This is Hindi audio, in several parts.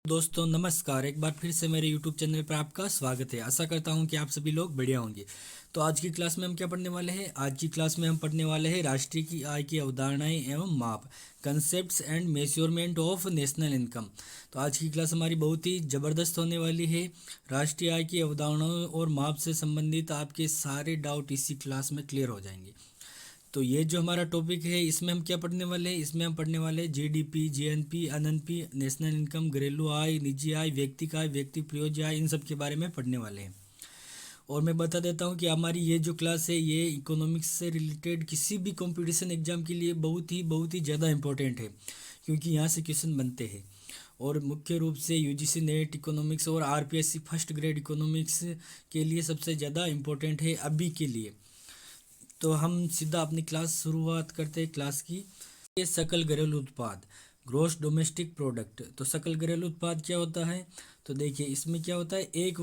दोस्तों नमस्कार। एक बार फिर से मेरे YouTube चैनल पर आपका स्वागत है। आशा करता हूं कि आप सभी लोग बढ़िया होंगे। तो आज की क्लास में हम क्या पढ़ने वाले हैं? आज की क्लास में हम पढ़ने वाले हैं राष्ट्रीय की आय की अवधारणाएं एवं माप, concepts and measurement of national income. तो आज की क्लास हमारी बहुत ही ज़बरदस्त होने वाली है। राष्ट्रीय आय की अवधारणाओं और माप से संबंधित आपके सारे डाउट इसी क्लास में क्लियर हो जाएंगे। तो ये जो हमारा टॉपिक है इसमें हम क्या पढ़ने वाले हैं? इसमें हम पढ़ने वाले हैं GDP, GNP, NNP, national income, घरेलू आय, निजी आय, व्यक्तिगत आय, व्यक्ति प्रयोज्य आय, इन सब के बारे में पढ़ने वाले हैं। और मैं बता देता हूँ कि हमारी ये जो क्लास है ये इकोनॉमिक्स से रिलेटेड किसी भी कंपटीशन एग्जाम के लिए बहुत ही ज़्यादा इंपॉर्टेंट है, क्योंकि यहाँ से क्वेश्चन बनते हैं। और मुख्य रूप से यूजीसी नेट इकोनॉमिक्स और आरपीएससी फर्स्ट ग्रेड इकोनॉमिक्स के लिए सबसे ज़्यादा इम्पोर्टेंट है अभी के लिए। तो हम सीधा अपनी क्लास शुरुआत करते हैं क्लास की। ये सकल घरेलू उत्पाद, ग्रोस डोमेस्टिक प्रोडक्ट। तो सकल घरेलू उत्पाद क्या होता है? तो देखिए इसमें क्या होता है, एक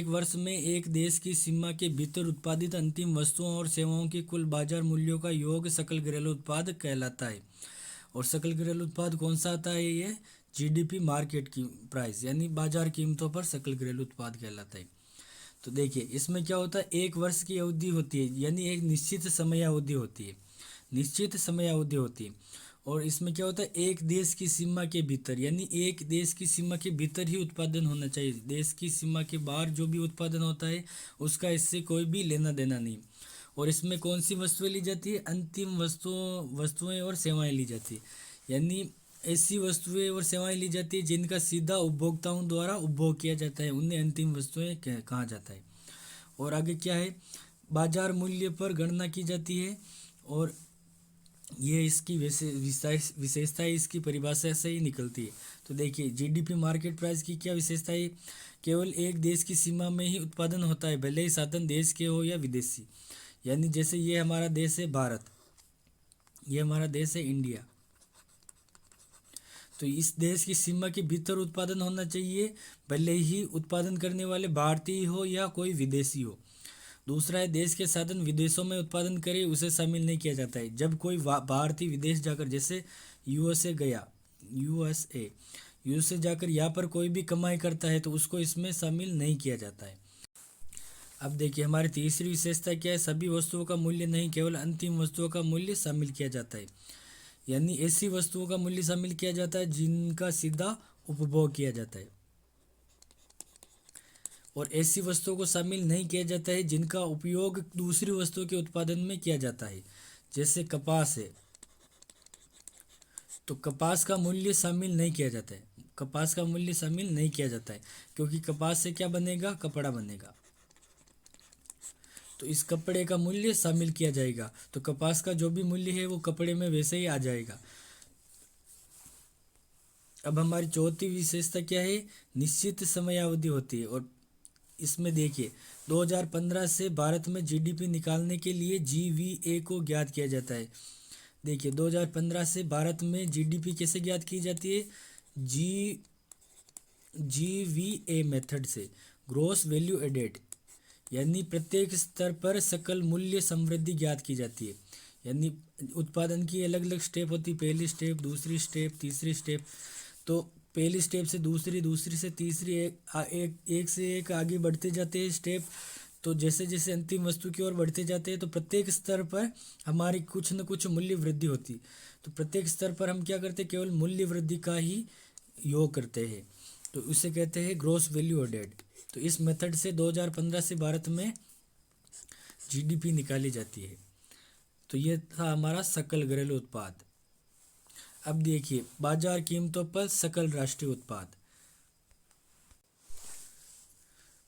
वर्ष में एक देश की सीमा के भीतर उत्पादित अंतिम वस्तुओं और सेवाओं के कुल बाजार मूल्यों का योग सकल घरेलू उत्पाद कहलाता है। और सकल घरेलू उत्पाद कौन सा आता है? ये जीडीपी मार्केट की प्राइस यानी बाजार कीमतों पर सकल घरेलू उत्पाद कहलाता है। तो देखिए इसमें क्या होता है, एक वर्ष की अवधि होती है, यानी एक निश्चित समय अवधि होती है, निश्चित समय अवधि होती है। और इसमें क्या होता है, एक देश की सीमा के भीतर, यानी एक देश की सीमा के भीतर ही उत्पादन होना चाहिए। देश की सीमा के बाहर जो भी उत्पादन होता है उसका इससे कोई भी लेना देना नहीं। और इसमें कौन सी वस्तुएं ली जाती है? अंतिम वस्तुएं और सेवाएं ली जाती है, यानी ऐसी वस्तुएं और सेवाएं ली जाती है जिनका सीधा उपभोक्ताओं द्वारा उपभोग किया जाता है, उन्हें अंतिम वस्तुएं कहा जाता है। और आगे क्या है, बाजार मूल्य पर गणना की जाती है। और ये इसकी विशेषता है, इसकी परिभाषा से ही निकलती है। तो देखिए जीडीपी मार्केट प्राइस की क्या विशेषता है? केवल एक देश की सीमा में ही उत्पादन होता है, भले ही साधन देश के हो या विदेशी। यानी जैसे ये हमारा देश है भारत, ये हमारा देश है इंडिया, तो इस देश की सीमा के भीतर उत्पादन होना चाहिए, भले ही उत्पादन करने वाले भारतीय हो या कोई विदेशी हो। दूसरा है, देश के साधन विदेशों में उत्पादन करे उसे शामिल नहीं किया जाता है। जब कोई भारतीय विदेश जाकर, जैसे यूएसए गया, यूएसए यूएसए जाकर यहाँ पर कोई भी कमाई करता है तो उसको इसमें शामिल नहीं किया जाता है। अब देखिए हमारी तीसरी विशेषता क्या है, सभी वस्तुओं का मूल्य नहीं, केवल अंतिम वस्तुओं का मूल्य शामिल किया जाता है। यानी ऐसी वस्तुओं का मूल्य शामिल किया जाता है जिनका सीधा उपभोग किया जाता है, और ऐसी वस्तुओं को शामिल नहीं किया जाता है जिनका उपयोग दूसरी वस्तुओं के उत्पादन में किया जाता है। जैसे कपास है, तो कपास का मूल्य शामिल नहीं किया जाता है, कपास का मूल्य शामिल नहीं किया जाता है, क्योंकि कपास से क्या बनेगा? कपड़ा बनेगा, तो इस कपड़े का मूल्य शामिल किया जाएगा। तो कपास का जो भी मूल्य है वो कपड़े में वैसे ही आ जाएगा। अब हमारी चौथी विशेषता क्या है? निश्चित समयावधि होती है। और इसमें देखिए 2015 से भारत में जीडीपी निकालने के लिए जीवीए को ज्ञात किया जाता है। देखिए 2015 से भारत में जीडीपी कैसे ज्ञात की जाती है? जी जीवीए मेथड से, ग्रोस वैल्यू एडेड, यानी प्रत्येक स्तर पर सकल मूल्य समृद्धि ज्ञात की जाती है। यानी उत्पादन की अलग अलग स्टेप होती है, पहली स्टेप, दूसरी स्टेप, तीसरी स्टेप। तो पहली स्टेप से दूसरी, दूसरी से तीसरी, एक से एक आगे बढ़ते जाते हैं स्टेप। तो जैसे जैसे अंतिम वस्तु की ओर बढ़ते जाते हैं तो प्रत्येक स्तर पर हमारी कुछ न कुछ मूल्य वृद्धि होती। तो प्रत्येक स्तर पर हम क्या करते हैं? केवल मूल्य वृद्धि का ही योग करते हैं, तो उसे कहते हैं ग्रोस वैल्यू एडेड। तो इस मेथड से 2015 से भारत में जीडीपी निकाली जाती है। तो ये था हमारा सकल घरेलू उत्पाद। अब देखिए बाजार कीमतों पर सकल राष्ट्रीय उत्पाद,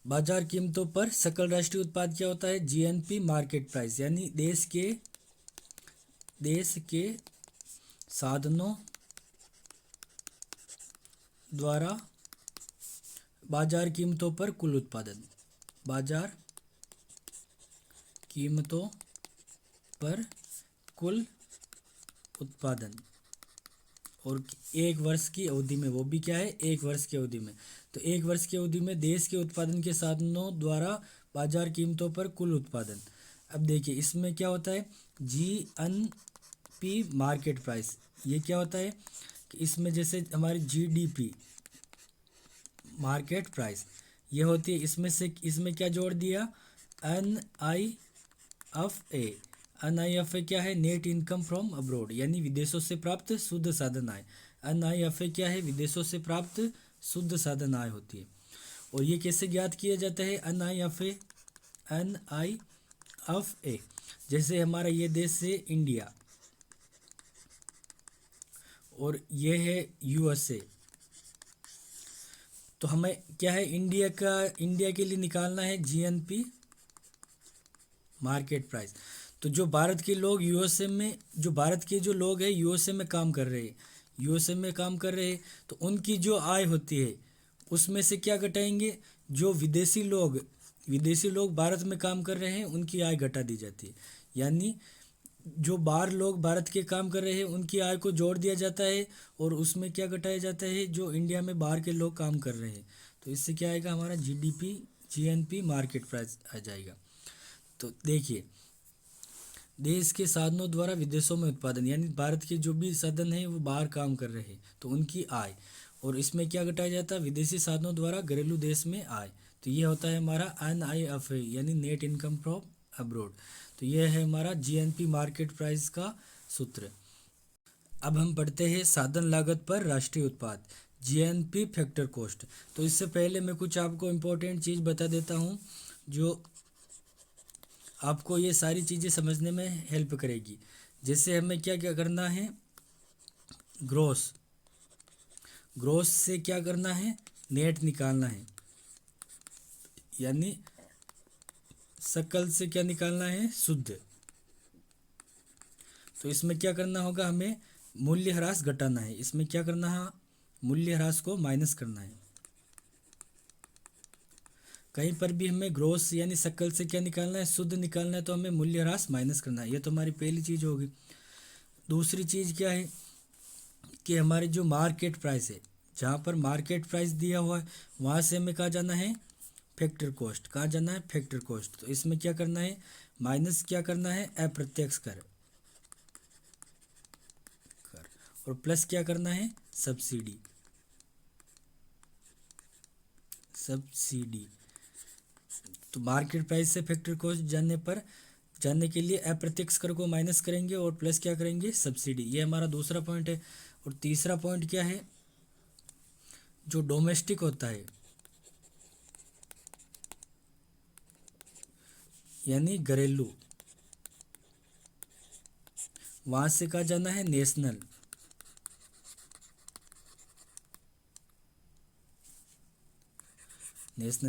बाजार कीमतों पर सकल राष्ट्रीय उत्पाद क्या होता है? जीएनपी मार्केट प्राइस, यानी देश के साधनों द्वारा बाजार कीमतों पर कुल उत्पादन, बाजार कीमतों पर कुल उत्पादन, और एक वर्ष की अवधि में, वो भी क्या है? एक वर्ष की अवधि में। तो एक वर्ष की अवधि में देश के उत्पादन के साधनों द्वारा बाजार कीमतों पर कुल उत्पादन। अब देखिए इसमें क्या होता है, जीएनपी मार्केट प्राइस, ये क्या होता है कि इसमें जैसे हमारी जीडीपी, मार्केट प्राइस ये होती है, इसमें क्या जोड़ दिया, NIFA। NIFA क्या है, नेट इनकम फ्रॉम अब्रोड, यानी विदेशों से प्राप्त शुद्ध साधन आय। NIFA क्या है, विदेशों से प्राप्त शुद्ध साधन आय होती है। और ये कैसे ज्ञात किया जाता है, NIFA, जैसे हमारा ये देश है इंडिया और ये है USA, तो हमें क्या है, इंडिया के लिए निकालना है GNP मार्केट प्राइस। तो जो भारत के लोग USA में, जो भारत के जो लोग हैं USA में काम कर रहे हैं, USA में काम कर रहे हैं, तो उनकी जो आय होती है उसमें से क्या घटाएंगे, जो विदेशी लोग भारत में काम कर रहे हैं उनकी आय घटा दी जाती है। यानी जो बाहर लोग भारत के काम कर रहे हैं उनकी आय को जोड़ दिया जाता है और उसमें क्या घटाया जाता है, जो इंडिया में बाहर के लोग काम कर रहे हैं। तो इससे क्या आएगा, हमारा GNP मार्केट प्राइस आ जाएगा। तो देखिए, देश के साधनों द्वारा विदेशों में उत्पादन, यानी भारत के जो भी साधन हैं वो बाहर काम कर रहे हैं तो उनकी आय, और इसमें क्या घटाया जाता है, विदेशी साधनों द्वारा घरेलू देश में आय। तो ये होता है हमारा NIFA, यानी नेट इनकम फ्रॉम अब्रोड। तो ये है हमारा GNP मार्केट प्राइस का सूत्र। अब हम पढ़ते हैं साधन लागत पर राष्ट्रीय उत्पाद, GNP फैक्टर कॉस्ट। तो इससे पहले मैं कुछ आपको इम्पोर्टेंट चीज़ बता देता हूँ जो आपको ये सारी चीज़ें समझने में हेल्प करेगी। जैसे हमें क्या क्या करना है, ग्रोस से क्या करना है, नेट निकालना है, यानी सकल से क्या निकालना है, शुद्ध। तो इसमें क्या करना होगा, हमें मूल्य ह्रास घटाना है। इसमें क्या करना है, मूल्य ह्रास को माइनस करना है। कहीं पर भी हमें ग्रोस यानी सकल से क्या निकालना है, शुद्ध निकालना है, तो हमें मूल्य ह्रास माइनस करना है। ये तो हमारी पहली चीज़ होगी। दूसरी चीज़ क्या है कि हमारी जो मार्केट प्राइस है, जहाँ पर मार्केट प्राइस दिया हुआ है वहाँ से हमें कहाँ जाना है, फैक्टर कॉस्ट। कहाँ जाना है, फैक्टर कॉस्ट। तो इसमें क्या करना है, माइनस क्या करना है, अप्रत्यक्ष कर, और प्लस क्या करना है, सब्सिडी। तो मार्केट प्राइस से फैक्टर कॉस्ट जानने के लिए अप्रत्यक्ष कर को माइनस करेंगे और प्लस क्या करेंगे, सब्सिडी। ये हमारा दूसरा पॉइंट है। और तीसरा पॉइंट क्या है, जो डोमेस्टिक होता है यानी घरेलू, वहां से कहा जाना है नेशनल।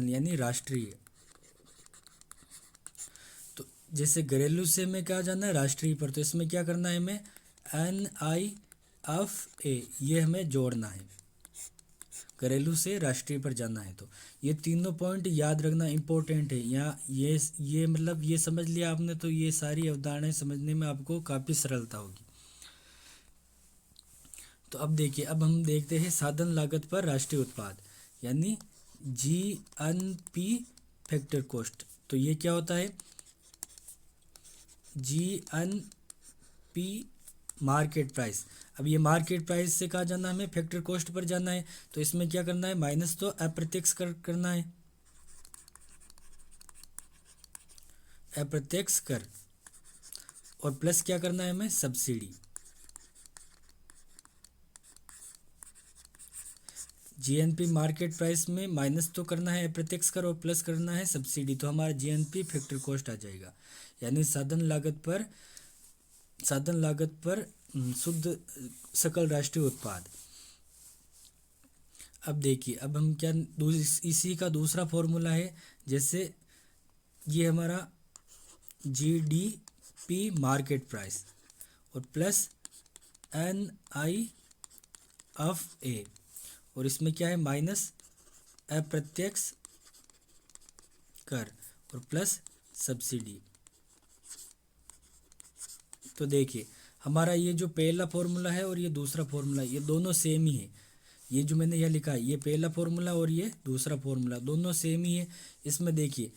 यानी राष्ट्रीय। तो जैसे घरेलू से हमें क्या जाना है, राष्ट्रीय पर। तो इसमें क्या करना है, हमें NIFA ये हमें जोड़ना है, घरेलू से राष्ट्रीय पर जाना है। तो ये तीनों पॉइंट याद रखना इम्पोर्टेंट है। यहाँ ये मतलब ये समझ लिया आपने तो ये सारी अवधारणाएं समझने में आपको काफ़ी सरलता होगी। तो अब देखिए, अब हम देखते हैं साधन लागत पर राष्ट्रीय उत्पाद यानी GNP फैक्टर कॉस्ट। तो ये क्या होता है, GNP मार्केट प्राइस। अब ये मार्केट प्राइस से कहाँ जाना है, हमें फैक्टर कॉस्ट पर जाना है। तो इसमें क्या करना है, माइनस तो अप्रत्यक्ष करना है, अप्रत्यक्ष कर, और प्लस क्या करना है, हमें सब्सिडी। GNP मार्केट प्राइस में माइनस तो करना है अप्रत्यक्ष कर और प्लस करना है सब्सिडी। तो हमारा GNP फैक्टर कॉस्ट आ जाएगा, यानी साधन लागत पर शुद्ध सकल राष्ट्रीय उत्पाद। अब देखिए, अब हम क्या इसी का दूसरा फॉर्मूला है। जैसे ये हमारा GDP मार्केट प्राइस और प्लस NIFA, और इसमें क्या है, माइनस अप्रत्यक्ष कर और प्लस सब्सिडी। तो देखिए, हमारा ये जो पहला फॉर्मूला है और ये दूसरा फॉर्मूला, ये दोनों सेम ही है। ये जो मैंने यह लिखा है, ये पहला फॉर्मूला और ये दूसरा फॉर्मूला दोनों सेम ही है। इसमें देखिए,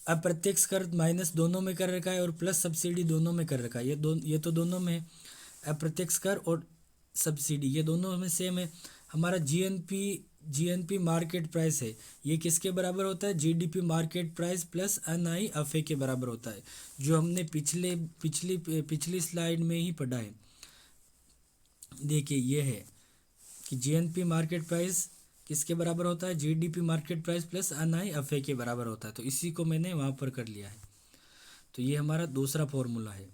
अप्रत्यक्ष कर माइनस दोनों में कर रखा है और प्लस सब्सिडी दोनों में कर रखा है। ये तो दोनों में है, अप्रत्यक्ष कर और सब्सिडी ये दोनों में सेम है। हमारा GNP जीएनपी मार्केट प्राइस है, ये किसके बराबर होता है? जीडीपी मार्केट प्राइस प्लस एनआईएफए के बराबर होता है, जो हमने पिछली स्लाइड में ही पढ़ा है। देखिए ये है कि जीएनपी मार्केट प्राइस किसके बराबर होता है? जीडीपी मार्केट प्राइस प्लस एनआईएफए के बराबर होता है। तो इसी को मैंने वहाँ पर कर लिया है। तो ये हमारा दूसरा फॉर्मूला है।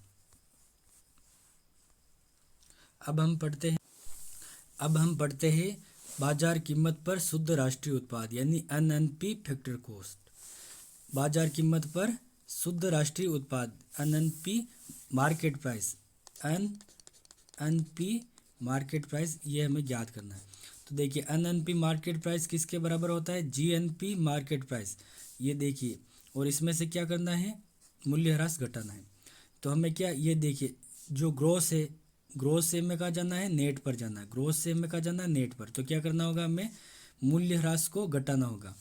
अब हम पढ़ते हैं बाजार कीमत पर शुद्ध राष्ट्रीय उत्पाद यानी एनएनपी फैक्टर कॉस्ट। बाजार कीमत पर शुद्ध राष्ट्रीय उत्पाद NNP market price, NNP market price, ये हमें ज्ञात करना है। तो देखिए एनएनपी मार्केट प्राइस किसके बराबर होता है? GNP market price. ये देखिए, और इसमें से क्या करना है? मूल्य ह्रास घटाना है। तो हमें क्या, ये देखिए जो ग्रोस है, ग्रोस से हमें कहाँ जाना है? नेट पर जाना है। ग्रोस से हमें कहाँ जाना है? नेट पर। तो क्या करना होगा? हमें मूल्य ह्रास को घटाना होगा,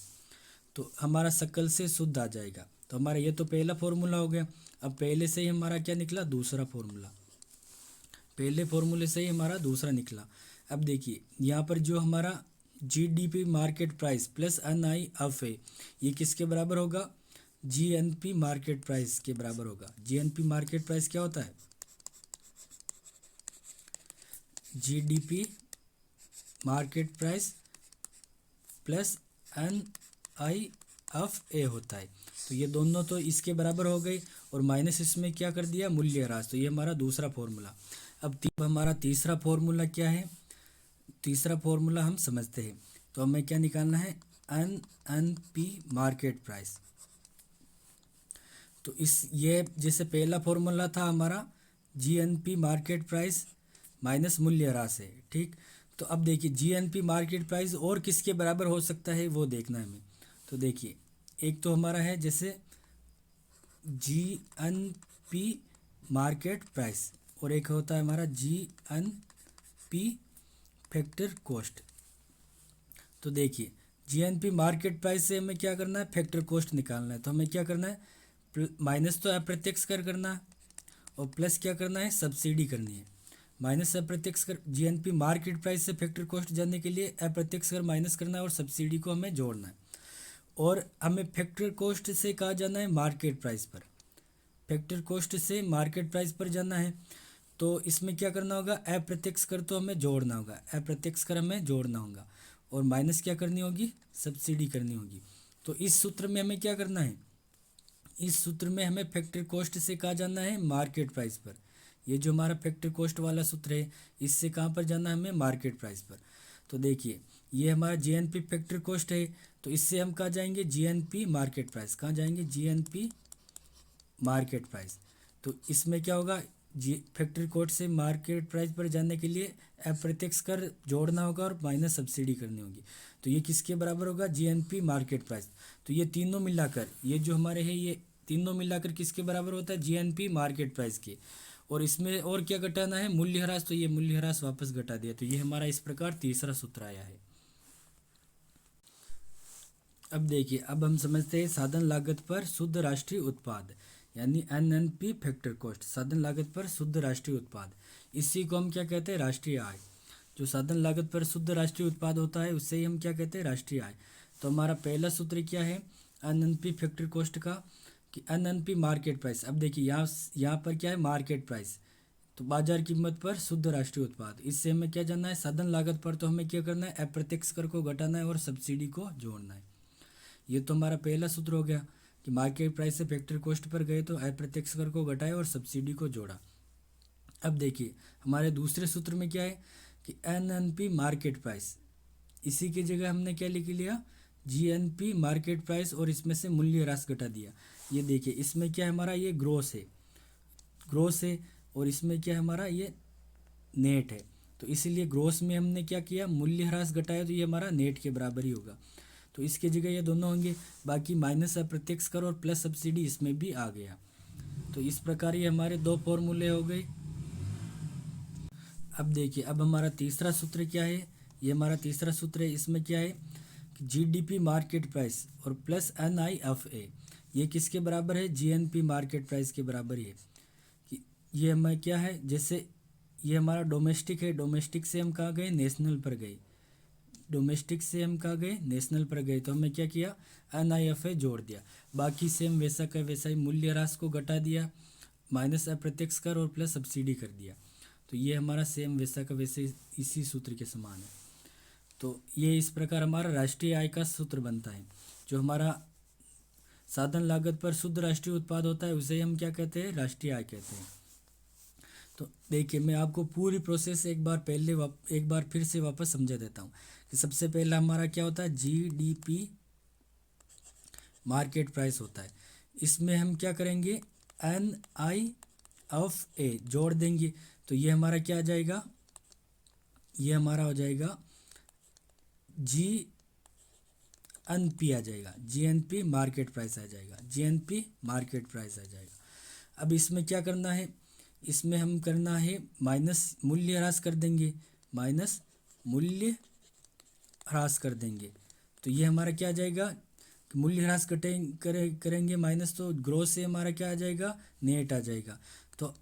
तो हमारा सकल से शुद्ध आ जाएगा। तो हमारा ये तो पहला फॉर्मूला हो गया। अब पहले से ही हमारा क्या निकला? दूसरा फॉर्मूला। पहले फॉर्मूले से ही हमारा दूसरा निकला। अब देखिए यहाँ पर जो हमारा जीडीपी मार्केट प्राइस प्लस एनआईएफए, ये किसके बराबर होगा? जीएनपी मार्केट प्राइस के बराबर होगा। जीएनपी मार्केट प्राइस क्या होता है? जीडीपी मार्केट प्राइस प्लस एनआईएफए होता है। तो ये दोनों तो इसके बराबर हो गए, और माइनस इसमें क्या कर दिया? मूल्य ह्रास। तो ये हमारा दूसरा फॉर्मूला। अब हमारा तीसरा फॉर्मूला क्या है? तीसरा फॉर्मूला हम समझते हैं। तो हमें क्या निकालना है? NNP market price. तो ये जैसे पहला फॉर्मूला था हमारा जीएनपी मार्केट प्राइस माइनस मूल्य ह्रास है, ठीक। तो अब देखिए जीएनपी मार्केट प्राइस और किसके बराबर हो सकता है वो देखना है हमें। तो देखिए एक तो हमारा है जैसे जीएनपी मार्केट प्राइस, और एक होता है हमारा जीएनपी फैक्टर कॉस्ट। तो देखिए जीएनपी मार्केट प्राइस से हमें क्या करना है? फैक्टर कॉस्ट निकालना है। तो हमें क्या करना है? माइनस तो अप्रत्यक्ष कर करना है, और प्लस क्या करना है? सब्सिडी करनी है। माइनस अप्रत्यक्ष कर, जीएनपी मार्केट प्राइस से फैक्टर कॉस्ट जानने के लिए अप्रत्यक्ष कर माइनस करना है, और सब्सिडी को हमें जोड़ना है। और हमें फैक्टर कॉस्ट से कहाँ जाना है? मार्केट प्राइस पर। फैक्टर कॉस्ट से मार्केट प्राइस पर जाना है। तो इसमें क्या करना होगा? अप्रत्यक्ष कर तो हमें जोड़ना होगा, अप्रत्यक्ष कर हमें जोड़ना होगा, और माइनस क्या करनी होगी? सब्सिडी करनी होगी। तो इस सूत्र में हमें क्या करना है? इस सूत्र में हमें फैक्टर कॉस्ट से कहाँ जाना है? मार्केट प्राइस पर। ये जो हमारा फैक्टर कॉस्ट वाला सूत्र है, इससे कहाँ पर जाना है हमें? मार्केट प्राइस पर। तो देखिए ये हमारा जीएनपी फैक्टर कॉस्ट है, तो इससे हम कहाँ जाएंगे? GNP market price. कहाँ जाएंगे? GNP market price. तो इसमें क्या होगा? जी फैक्ट्री कोड से मार्केट प्राइस पर जाने के लिए अप्रत्यक्ष कर जोड़ना होगा और माइनस सब्सिडी करनी होगी। तो ये किसके बराबर होगा? GNP market price. तो ये तीनों मिलाकर, ये जो हमारे हैं ये तीनों मिलाकर किसके बराबर होता है? जीएनपी मार्केट प्राइस के। और इसमें और क्या घटाना है? मूल्य ह्रास। तो ये मूल्य ह्रास वापस घटा दिया। तो ये हमारा इस प्रकार तीसरा सूत्र आया है। अब देखिए अब हम समझते हैं साधन लागत पर शुद्ध राष्ट्रीय उत्पाद यानी एनएनपी फैक्टर कॉस्ट। साधन लागत पर शुद्ध राष्ट्रीय उत्पाद, इसी को हम क्या कहते हैं? राष्ट्रीय आय। जो साधन लागत पर शुद्ध राष्ट्रीय उत्पाद होता है उससे ही हम क्या कहते हैं? राष्ट्रीय आय। तो हमारा पहला सूत्र क्या है एनएनपी फैक्टर कॉस्ट का? कि एनएनपी मार्केट प्राइस। अब देखिए यहाँ पर क्या है? मार्केट प्राइस, तो बाजार कीमत पर शुद्ध राष्ट्रीय उत्पाद। इससे हमें क्या जानना है? साधन लागत पर तो हमें क्या करना है? अप्रत्यक्ष कर को घटाना है और सब्सिडी को जोड़ना है। ये तो हमारा पहला सूत्र हो गया कि मार्केट प्राइस से फैक्ट्री कॉस्ट पर गए तो अप्रत्यक्ष कर को घटाए और सब्सिडी को जोड़ा। अब देखिए हमारे दूसरे सूत्र में क्या है कि एनएनपी मार्केट प्राइस, इसी की जगह हमने क्या लिख लिया? जीएनपी मार्केट प्राइस, और इसमें से मूल्य ह्रास घटा दिया। ये देखिए इसमें क्या है हमारा? ये ग्रोस है, ग्रोस है, और इसमें क्या है हमारा? ये नेट है। तो इसीलिए ग्रोस में हमने क्या किया? मूल्य ह्रास घटाया, तो ये हमारा नेट के बराबर ही होगा। तो इसकी जगह ये दोनों होंगे। बाकी माइनस अप्रत्यक्ष कर और प्लस सब्सिडी इसमें भी आ गया। तो इस प्रकार ये हमारे दो फॉर्मूले हो गए। अब देखिए अब हमारा तीसरा सूत्र क्या है? ये हमारा तीसरा सूत्र है। इसमें क्या है कि जीडीपी मार्केट प्राइस और प्लस एनआईएफए, ये किसके बराबर है? जीएनपी मार्केट प्राइस के बराबर ही है। कि ये हमें क्या है? जैसे ये हमारा डोमेस्टिक है, डोमेस्टिक से हम कहाँ गए? नेशनल पर गए। डोमेस्टिक से हम कहाँ गए, नेशनल पर गए, तो हमने क्या किया, NIFA जोड़ दिया। बाकी सेम वैसा का वैसा ही मूल्यह्रास को घटा दिया, माइनस अप्रत्यक्ष कर और प्लस सब्सिडी कर दिया। तो ये हमारा सेम वैसा का वैसे इसी सूत्र के समान है। तो ये इस प्रकार हमारा राष्ट्रीय आय का सूत्र बनता है। जो हमारा साधन लागत पर शुद्ध राष्ट्रीय उत्पाद होता है उसे हम क्या कहते हैं, राष्ट्रीय आय कहते हैं। तो देखिए मैं आपको पूरी प्रोसेस एक बार फिर से वापस समझा देता हूँ कि सबसे पहला हमारा क्या होता है, GDP मार्केट प्राइस होता है। इसमें हम क्या करेंगे, NIFA जोड़ देंगे, तो ये हमारा क्या आ जाएगा, ये हमारा हो जाएगा GNP आ जाएगा, GNP मार्केट प्राइस आ जाएगा, GNP मार्केट प्राइस आ जाएगा। अब इसमें क्या करना है, इसमें हम करना है माइनस मूल्य ह्रास कर देंगे, माइनस मूल्य ह्रास कर देंगे। तो ये हमारा क्या आ जाएगा, मूल्य ह्रास करेंगे माइनस, तो ग्रोस से हमारा क्या आ जाएगा, नेट आ जाएगा। तो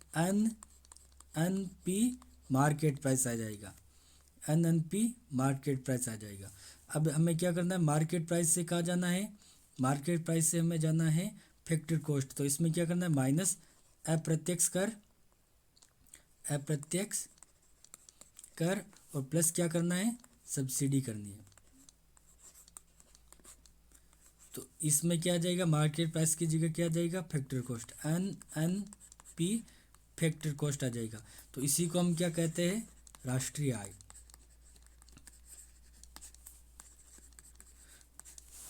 NNP मार्केट प्राइस आ जाएगा, NNP मार्केट प्राइस आ जाएगा। अब हमें क्या करना है, मार्केट प्राइस से कहाँ जाना है, मार्केट प्राइस से हमें जाना है फैक्टर कॉस्ट। तो इसमें क्या करना है, माइनस अप्रत्यक्ष कर और प्लस क्या करना है, सब्सिडी करनी है। तो इसमें क्या आ जाएगा, मार्केट प्राइस की जगह क्या आ जाएगा, factor cost, NNP factor cost आ जाएगा। तो इसी को हम क्या कहते हैं, राष्ट्रीय आय।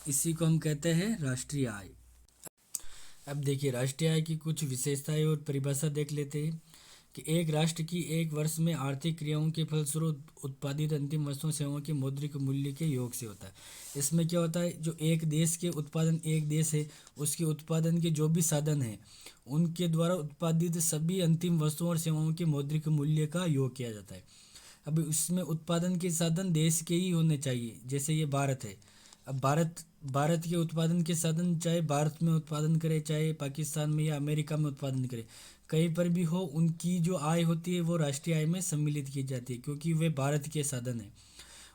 इसी को हम कहते हैं राष्ट्रीय आय। अब देखिए राष्ट्रीय आय की कुछ विशेषताएं और परिभाषा देख लेते हैं कि एक राष्ट्र की एक वर्ष में आर्थिक क्रियाओं के फलस्वरूप उत्पादित अंतिम वस्तुओं सेवाओं के मौद्रिक मूल्य के योग से होता है। इसमें क्या होता है, जो एक देश के उत्पादन, एक देश है उसके उत्पादन के जो भी साधन हैं उनके द्वारा उत्पादित सभी अंतिम वस्तुओं और सेवाओं के मौद्रिक मूल्य का योग किया जाता है। अब इसमें उत्पादन के साधन देश के ही होने चाहिए, जैसे ये भारत है। अब भारत के उत्पादन के साधन चाहे भारत में उत्पादन करे, चाहे पाकिस्तान में या अमेरिका में उत्पादन करे, कहीं पर भी हो, उनकी जो आय होती है वो राष्ट्रीय आय में सम्मिलित की जाती है, क्योंकि वे भारत के साधन हैं।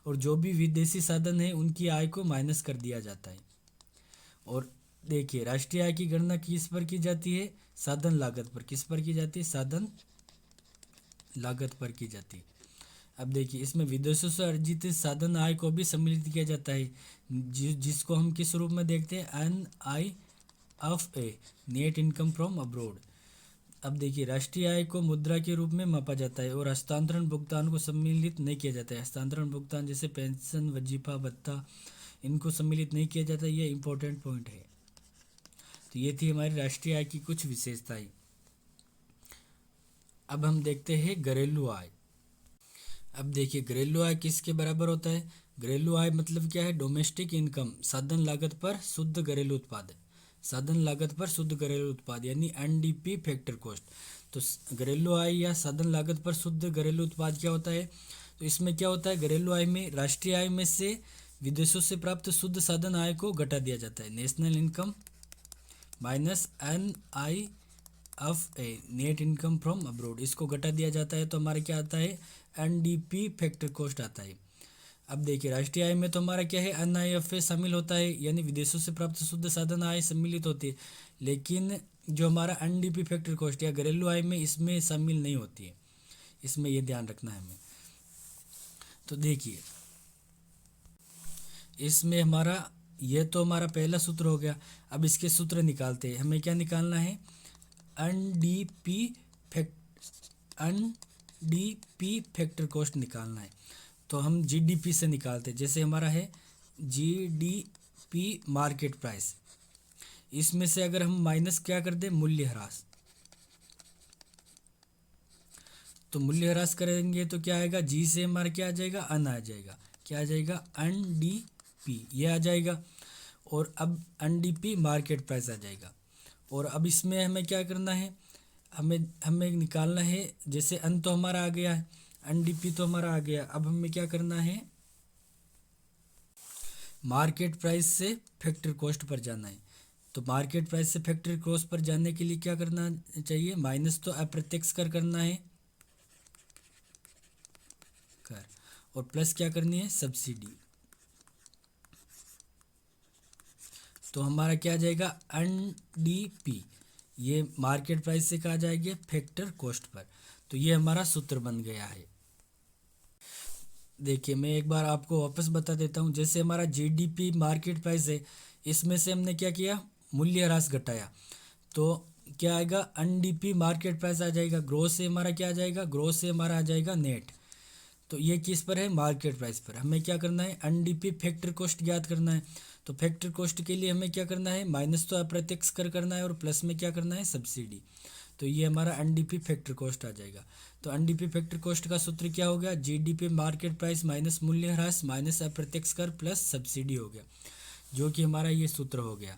और जो भी विदेशी साधन है उनकी आय को माइनस कर दिया जाता है। और देखिए राष्ट्रीय आय की गणना किस पर की जाती है, साधन लागत पर। किस पर की जाती है, साधन लागत पर की जाती है। अब देखिए इसमें विदेशों से अर्जित साधन आय को भी सम्मिलित किया जाता है, जिसको हम किस रूप में देखते हैं, NIFA net income from abroad. अब देखिए राष्ट्रीय आय को मुद्रा के रूप में मापा जाता है और हस्तांतरण भुगतान को सम्मिलित नहीं किया जाता है। हस्तांतरण भुगतान जैसे पेंशन, वजीफा, भत्ता, इनको सम्मिलित नहीं किया जाता। ये इंपॉर्टेंट पॉइंट है। तो ये थी हमारी राष्ट्रीय आय की कुछ विशेषताएं। अब हम देखते हैं घरेलू आय। अब देखिए घरेलू आय किसके बराबर होता है, घरेलू आय मतलब क्या है, डोमेस्टिक इनकम, साधन लागत पर शुद्ध घरेलू उत्पाद, साधन लागत पर शुद्ध घरेलू उत्पाद यानी NDP फैक्टर कॉस्ट। तो घरेलू आय या साधन लागत पर शुद्ध घरेलू उत्पाद क्या होता है, तो इसमें क्या होता है, घरेलू आय में राष्ट्रीय आय में से विदेशों से प्राप्त शुद्ध साधन आय को घटा दिया जाता है, national income minus NIFA net income from abroad, इसको घटा दिया जाता है। तो हमारे क्या आता है, NDP फैक्टर कॉस्ट आता है। अब देखिए राष्ट्रीय आय में तो हमारा क्या है, NIFA शामिल होता है, यानी विदेशों से प्राप्त शुद्ध साधन आय सम्मिलित होती है, लेकिन जो हमारा NDP फैक्टर कॉस्ट या घरेलू आय में इसमें शामिल नहीं होती है। इसमें ये ध्यान रखना है हमें। तो देखिए इसमें हमारा ये तो हमारा पहला सूत्र हो गया। अब इसके सूत्र निकालते हैं। हमें क्या निकालना है, NDP फैक्टर कॉस्ट निकालना है। तो हम GDP से निकालते हैं। जैसे हमारा है GDP मार्केट प्राइस, इसमें से अगर हम माइनस क्या कर दें, मूल्य ह्रास, तो मूल्य ह्रास करेंगे तो क्या आएगा, जी से हमारा क्या आ जाएगा, अन आ जाएगा। क्या आ जाएगा, NDP ये आ जाएगा। और अब NDP मार्केट प्राइस आ जाएगा। और अब इसमें हमें क्या करना है, हमें निकालना है, जैसे अन तो हमारा आ गया है, NDP तो हमारा आ गया। अब हमें क्या करना है, मार्केट प्राइस से फैक्टर कॉस्ट पर जाना है। तो मार्केट प्राइस से फैक्टर कॉस्ट पर जाने के लिए क्या करना चाहिए, माइनस तो अप्रत्यक्ष कर करना है कर, और प्लस क्या करनी है, सब्सिडी। तो हमारा क्या आ जाएगा एनडीपी, ये मार्केट प्राइस से कहा जाएगा फैक्टर कॉस्ट पर। तो ये हमारा सूत्र बन गया है। देखिए मैं एक बार आपको वापस बता देता हूँ। जैसे हमारा जीडीपी मार्केट प्राइस है, इसमें से हमने क्या किया, मूल्य ह्रास घटाया, तो क्या आएगा एनडीपी मार्केट प्राइस आ जाएगा। ग्रोस से हमारा क्या आ जाएगा, ग्रोस से हमारा आ जाएगा नेट। तो ये किस पर है, मार्केट प्राइस पर। हमें क्या करना है, एनडीपी फैक्टर कॉस्ट ज्ञात करना है। तो फैक्टर कॉस्ट के लिए हमें क्या करना है, माइनस तो अप्रत्यक्ष कर करना है और प्लस में क्या करना है, सब्सिडी। तो ये हमारा एनडीपी फैक्टर कॉस्ट आ जाएगा। तो एनडीपी फैक्टर कॉस्ट का सूत्र क्या हो गया, जीडीपी मार्केट प्राइस माइनस मूल्य ह्रास माइनस अप्रत्यक्ष कर प्लस सब्सिडी हो गया, जो कि हमारा ये सूत्र हो गया।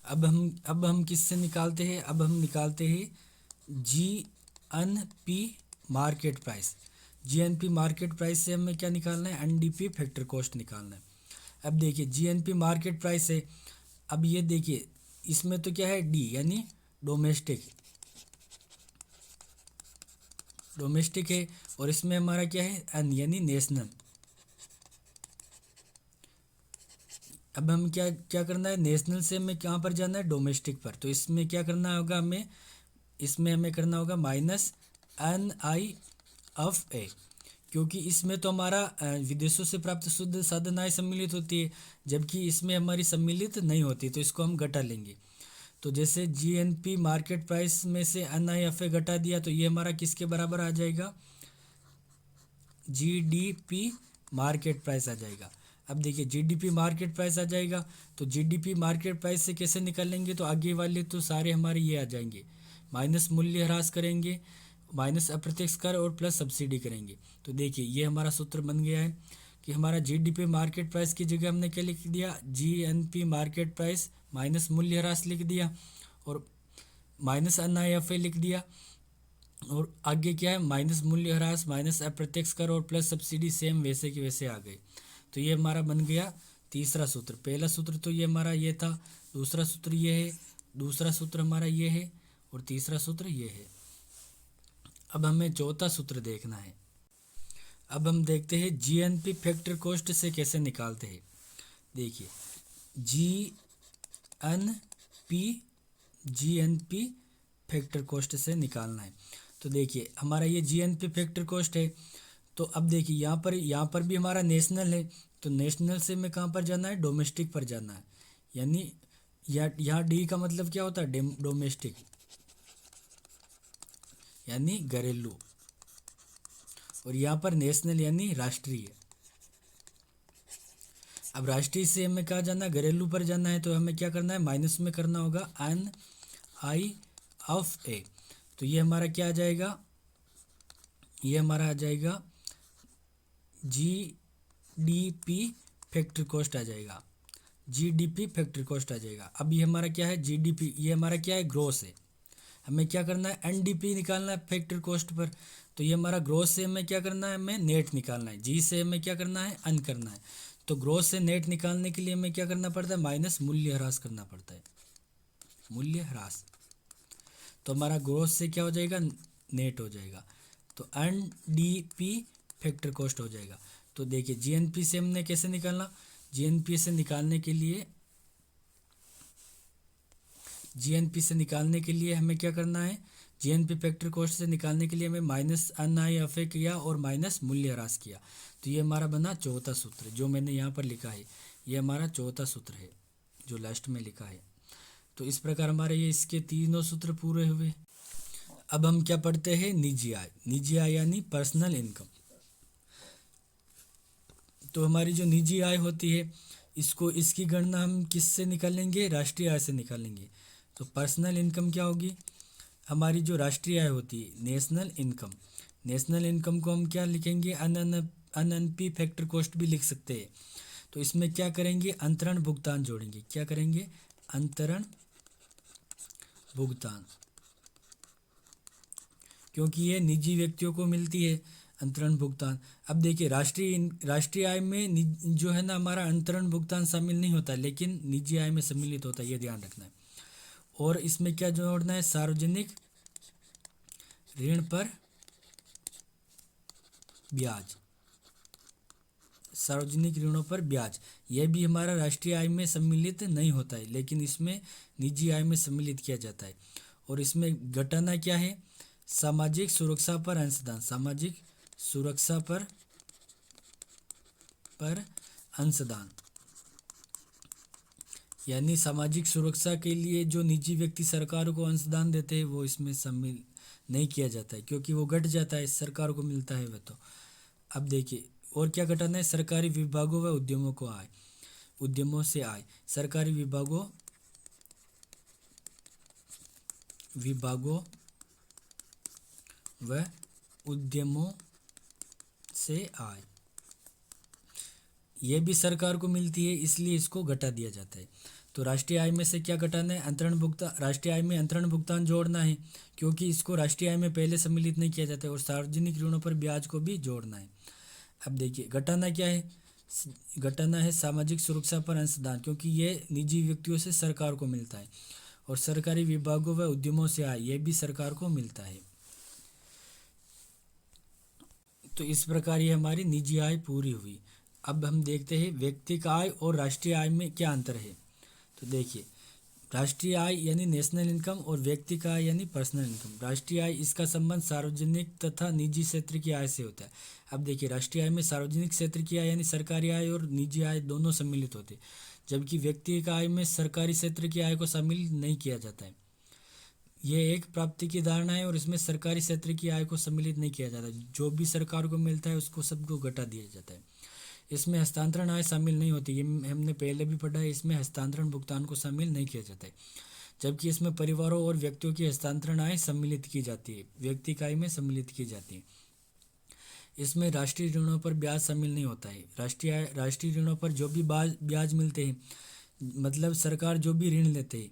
अब हम किससे निकालते हैं, अब हम निकालते हैं GNP market price. GNP market price से हमें क्या निकालना है, एनडीपी फैक्टर कॉस्ट निकालना है। अब देखिए जीएनपी मार्केट प्राइस है, अब ये देखिए इसमें तो क्या है, डी यानी डोमेस्टिक, डोमेस्टिक है, और इसमें हमारा क्या है, एन यानी नेशनल। अब हम क्या क्या करना है, नेशनल से हमें कहाँ पर जाना है, डोमेस्टिक पर। तो इसमें क्या करना होगा हमें, इसमें हमें करना होगा minus N I F A, क्योंकि इसमें तो हमारा विदेशों से प्राप्त शुद्ध साधन आय सम्मिलित होती है, जबकि इसमें हमारी सम्मिलित नहीं होती, तो इसको हम घटा लेंगे। तो जैसे जीएनपी मार्केट प्राइस में से एन आई एफ ए घटा दिया, तो ये हमारा किसके बराबर आ जाएगा, जीडीपी मार्केट प्राइस आ जाएगा। अब देखिए जीडीपी मार्केट प्राइस आ जाएगा, तो जीडीपी मार्केट प्राइस से कैसे निकालेंगे, तो आगे वाले तो सारे हमारे ये आ जाएंगे, माइनस मूल्य ह्रास करेंगे, माइनस अप्रत्यक्ष कर और प्लस सब्सिडी करेंगे। तो देखिए ये हमारा सूत्र बन गया है कि हमारा जीडीपी मार्केट प्राइस की जगह हमने क्या लिख दिया, जीएनपी मार्केट प्राइस माइनस मूल्य ह्रास लिख दिया और माइनस एनआईएफए लिख दिया, और आगे क्या है, माइनस मूल्य ह्रास माइनस अप्रत्यक्ष कर और प्लस सब्सिडी, सेम वैसे के वैसे आ गए। तो ये हमारा बन गया तीसरा सूत्र। पहला सूत्र तो ये हमारा ये था, दूसरा सूत्र ये है, दूसरा सूत्र हमारा ये है, और तीसरा सूत्र ये है। अब हमें चौथा सूत्र देखना है। अब हम देखते हैं जीएनपी फैक्टर कॉस्ट से कैसे निकालते हैं। देखिए जीएनपी फैक्टर कॉस्ट से निकालना है। तो देखिए हमारा ये जीएनपी फैक्टर कॉस्ट है, तो अब देखिए यहाँ पर भी हमारा नेशनल है, तो नेशनल से हमें कहाँ पर जाना है, डोमेस्टिक पर जाना है, यानी यहाँ डी का मतलब क्या होता है, डोमेस्टिक यानी घरेलू, और यहाँ पर नेशनल यानी राष्ट्रीय। अब राष्ट्रीय से हमें कहाँ जाना है, घरेलू पर जाना है, तो हमें क्या करना है, माइनस में करना होगा एन आई एफ ए। तो ये हमारा क्या आ जाएगा, ये हमारा आ जाएगा जीडीपी फैक्टर कॉस्ट आ जाएगा, जीडीपी फैक्टर कॉस्ट आ जाएगा। अब ये हमारा क्या है, जीडीपी, ये हमारा क्या है, ग्रोस है। हमें क्या करना है, एनडीपी निकालना है फैक्टर कॉस्ट पर। तो ये हमारा ग्रोस से हमें क्या करना है, हमें नेट निकालना है। जी से हमें क्या करना है, अन करना है। तो ग्रोस से नेट निकालने के लिए हमें क्या करना पड़ता है, माइनस मूल्य ह्रास करना पड़ता है, मूल्य ह्रास। तो हमारा ग्रोस से क्या हो जाएगा, नेट हो जाएगा, तो एनडीपी फैक्टर कॉस्ट हो जाएगा। तो देखिए जीएनपी से हमने कैसे निकालना, जीएनपी से निकालने के लिए, जीएनपी से निकालने के लिए हमें क्या करना है, जीएनपी फैक्टर कॉस्ट से निकालने के लिए हमें माइनस एनआईएफए किया और माइनस मूल्य ह्रास किया। तो ये हमारा बना चौथा सूत्र, जो मैंने यहाँ पर लिखा है, ये हमारा चौथा सूत्र है जो लास्ट में लिखा है। तो इस प्रकार हमारे ये इसके तीनों सूत्र पूरे हुए। अब हम क्या पढ़ते हैं, निजी आय। निजी आय यानी पर्सनल इनकम। तो हमारी जो निजी आय होती है, इसकी गणना हम किससे निकालेंगे, राष्ट्रीय आय से निकालेंगे। तो पर्सनल इनकम क्या होगी, हमारी जो राष्ट्रीय आय होती है, नेशनल इनकम। नेशनल इनकम को हम क्या लिखेंगे, एनएनपी फैक्टर कॉस्ट भी लिख सकते हैं। तो इसमें क्या करेंगे, अंतरण भुगतान जोड़ेंगे। क्या करेंगे, अंतरण भुगतान, क्योंकि ये निजी व्यक्तियों को मिलती है अंतरण भुगतान। अब देखिए राष्ट्रीय आय में जो है ना, हमारा अंतरण भुगतान शामिल नहीं होता, लेकिन निजी आय में सम्मिलित होता है, ये ध्यान रखना है। और इसमें क्या जोड़ना है, सार्वजनिक ऋण पर ब्याज, सार्वजनिक ऋणों पर ब्याज, यह भी हमारा राष्ट्रीय आय में सम्मिलित नहीं होता है, लेकिन इसमें निजी आय में सम्मिलित किया जाता है। और इसमें घटाना क्या है, सामाजिक सुरक्षा पर अंशदान, सामाजिक सुरक्षा पर अंशदान, यानी सामाजिक सुरक्षा के लिए जो निजी व्यक्ति सरकार को अंशदान देते हैं वो इसमें सम्मिलित नहीं किया जाता है, क्योंकि वो घट जाता है, सरकार को मिलता है वह। तो अब देखिए और क्या घटाना है, सरकारी विभागों व उद्यमों को आय, उद्यमों से आय, सरकारी विभागों व उद्यमों से आय, ये भी सरकार को मिलती है, इसलिए इसको घटा दिया जाता है। तो राष्ट्रीय आय में से क्या घटाना है, अंतरण भुगतान, राष्ट्रीय आय में अंतरण भुगतान जोड़ना है, क्योंकि इसको राष्ट्रीय आय में पहले सम्मिलित नहीं किया जाता है। और सार्वजनिक ऋणों पर ब्याज को भी जोड़ना है। अब देखिए घटाना क्या है, घटाना है सामाजिक सुरक्षा पर अंशदान, क्योंकि ये निजी व्यक्तियों से सरकार को मिलता है। और सरकारी विभागों व उद्यमों से आय, ये भी सरकार को मिलता है। तो इस प्रकार ये हमारी निजी आय पूरी हुई। अब हम देखते हैं व्यक्तिगत आय और राष्ट्रीय आय में क्या अंतर है। तो देखिए राष्ट्रीय आय यानी नेशनल इनकम और व्यक्तिगत आय यानी पर्सनल इनकम। राष्ट्रीय आय इसका संबंध सार्वजनिक तथा निजी क्षेत्र की आय से होता है। अब देखिए राष्ट्रीय आय में सार्वजनिक क्षेत्र की आय यानी सरकारी आय और निजी आय दोनों सम्मिलित होते हैं, जबकि व्यक्तिगत आय में सरकारी क्षेत्र की आय को शामिल नहीं किया जाता है। ये एक प्राप्ति की धारणा है और इसमें सरकारी क्षेत्र की आय को सम्मिलित नहीं किया जाता। जो भी सरकार को मिलता है उसको सबको घटा दिया जाता है। इसमें हस्तांतरण आय शामिल नहीं होती, ये हमने पहले भी पढ़ा है। इसमें हस्तांतरण भुगतान को शामिल नहीं किया जाता है, जबकि इसमें परिवारों और व्यक्तियों की हस्तांतरण आय सम्मिलित की जाती है, व्यक्तिगत आय में सम्मिलित की जाती है। इसमें राष्ट्रीय ऋणों पर ब्याज शामिल नहीं होता है। राष्ट्रीय ऋणों पर जो भी ब्याज मिलते हैं, मतलब सरकार जो भी ऋण लेते हैं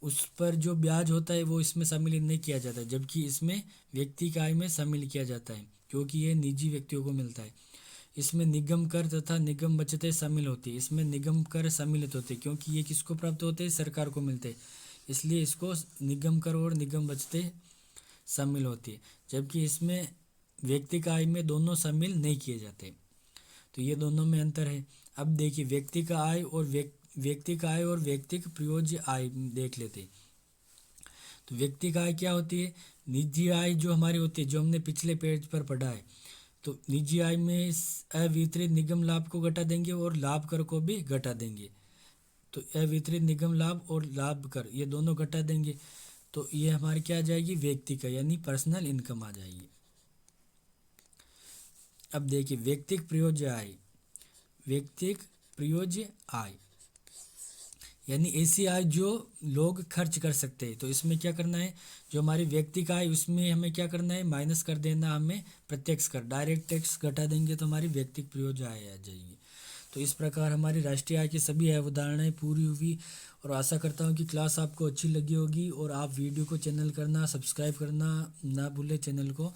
उस पर जो ब्याज होता है वो इसमें शामिल नहीं किया जाता है, जबकि इसमें व्यक्तिगत आय में शामिल किया जाता है, क्योंकि ये निजी व्यक्तियों को मिलता है। इसमें निगम कर तथा निगम बचतें शामिल होती है। इसमें निगम कर सम्मिलित होते हैं, क्योंकि ये किसको प्राप्त होते हैं, सरकार को मिलते हैं, इसलिए इसको निगम कर और निगम बचतें शामिल होती है। जबकि इसमें व्यक्तिगत आय में दोनों शामिल नहीं किए जाते। तो ये दोनों में अंतर है। अब देखिए व्यक्तिगत आय और व्यक्तिगत प्रयोज्य आय देख लेते हैं। तो व्यक्तिगत आय क्या होती है, निजी आय जो हमारी होती है, जो हमने पिछले पेज पर पढ़ा है। तो निजी आय में अवितरित निगम लाभ को घटा देंगे और लाभ कर को भी घटा देंगे। तो अवितरित निगम लाभ और लाभ कर ये दोनों घटा देंगे, तो ये हमारी क्या आ जाएगी, व्यक्तिगत यानी पर्सनल इनकम आ जाएगी। अब देखिए व्यक्तिगत प्रयोज्य आय यानी ऐसी आय जो लोग खर्च कर सकते हैं। तो इसमें क्या करना है, जो हमारी व्यक्तिगत आय उसमें हमें क्या करना है, माइनस कर देना, हमें प्रत्यक्ष कर डायरेक्ट टैक्स घटा देंगे तो हमारी व्यक्तिगत प्रयोज्य आय आ जाएगी। तो इस प्रकार हमारी राष्ट्रीय आय की सभी अवधारणाएं पूरी हुई। और आशा करता हूँ कि क्लास आपको अच्छी लगी होगी और आप वीडियो को चैनल करना सब्सक्राइब करना ना भूलें चैनल को।